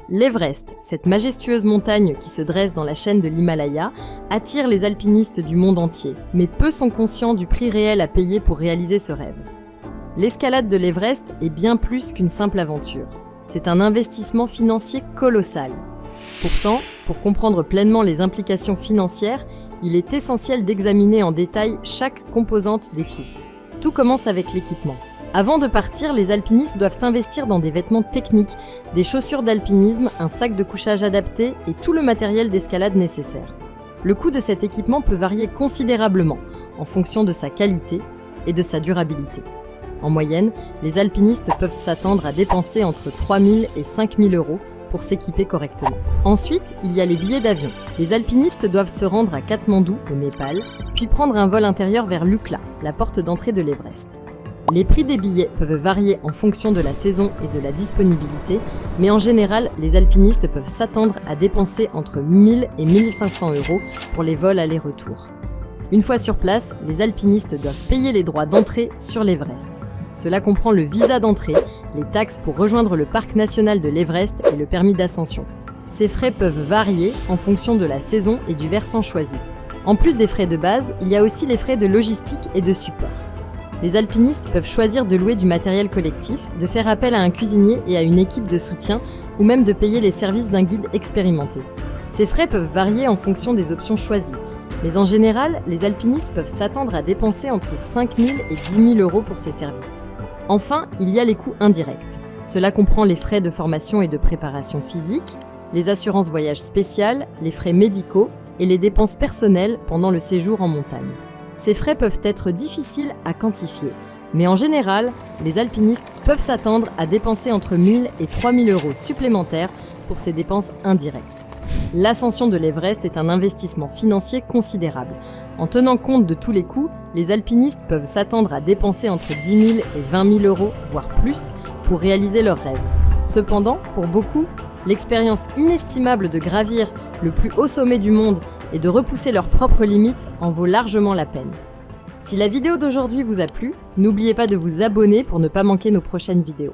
L'Everest, cette majestueuse montagne qui se dresse dans la chaîne de l'Himalaya, attire les alpinistes du monde entier, mais peu sont conscients du prix réel à payer pour réaliser ce rêve. L'escalade de l'Everest est bien plus qu'une simple aventure. C'est un investissement financier colossal. Pourtant, pour comprendre pleinement les implications financières, il est essentiel d'examiner en détail chaque composante des coûts. Tout commence avec l'équipement. Avant de partir, les alpinistes doivent investir dans des vêtements techniques, des chaussures d'alpinisme, un sac de couchage adapté et tout le matériel d'escalade nécessaire. Le coût de cet équipement peut varier considérablement en fonction de sa qualité et de sa durabilité. En moyenne, les alpinistes peuvent s'attendre à dépenser entre 3 000 et 5 000 euros pour s'équiper correctement. Ensuite, il y a les billets d'avion. Les alpinistes doivent se rendre à Katmandou, au Népal, puis prendre un vol intérieur vers Lukla, la porte d'entrée de l'Everest. Les prix des billets peuvent varier en fonction de la saison et de la disponibilité, mais en général, les alpinistes peuvent s'attendre à dépenser entre 1 000 et 1 500 euros pour les vols aller-retour. Une fois sur place, les alpinistes doivent payer les droits d'entrée sur l'Everest. Cela comprend le visa d'entrée, les taxes pour rejoindre le parc national de l'Everest et le permis d'ascension. Ces frais peuvent varier en fonction de la saison et du versant choisi. En plus des frais de base, il y a aussi les frais de logistique et de support. Les alpinistes peuvent choisir de louer du matériel collectif, de faire appel à un cuisinier et à une équipe de soutien, ou même de payer les services d'un guide expérimenté. Ces frais peuvent varier en fonction des options choisies, mais en général, les alpinistes peuvent s'attendre à dépenser entre 5 000 et 10 000 euros pour ces services. Enfin, il y a les coûts indirects. Cela comprend les frais de formation et de préparation physique, les assurances voyage spéciales, les frais médicaux et les dépenses personnelles pendant le séjour en montagne. Ces frais peuvent être difficiles à quantifier, mais en général, les alpinistes peuvent s'attendre à dépenser entre 1 000 et 3 000 euros supplémentaires pour ces dépenses indirectes. L'ascension de l'Everest est un investissement financier considérable. En tenant compte de tous les coûts, les alpinistes peuvent s'attendre à dépenser entre 10 000 et 20 000 euros, voire plus, pour réaliser leur rêve. Cependant, pour beaucoup, l'expérience inestimable de gravir le plus haut sommet du monde et de repousser leurs propres limites en vaut largement la peine. Si la vidéo d'aujourd'hui vous a plu, n'oubliez pas de vous abonner pour ne pas manquer nos prochaines vidéos.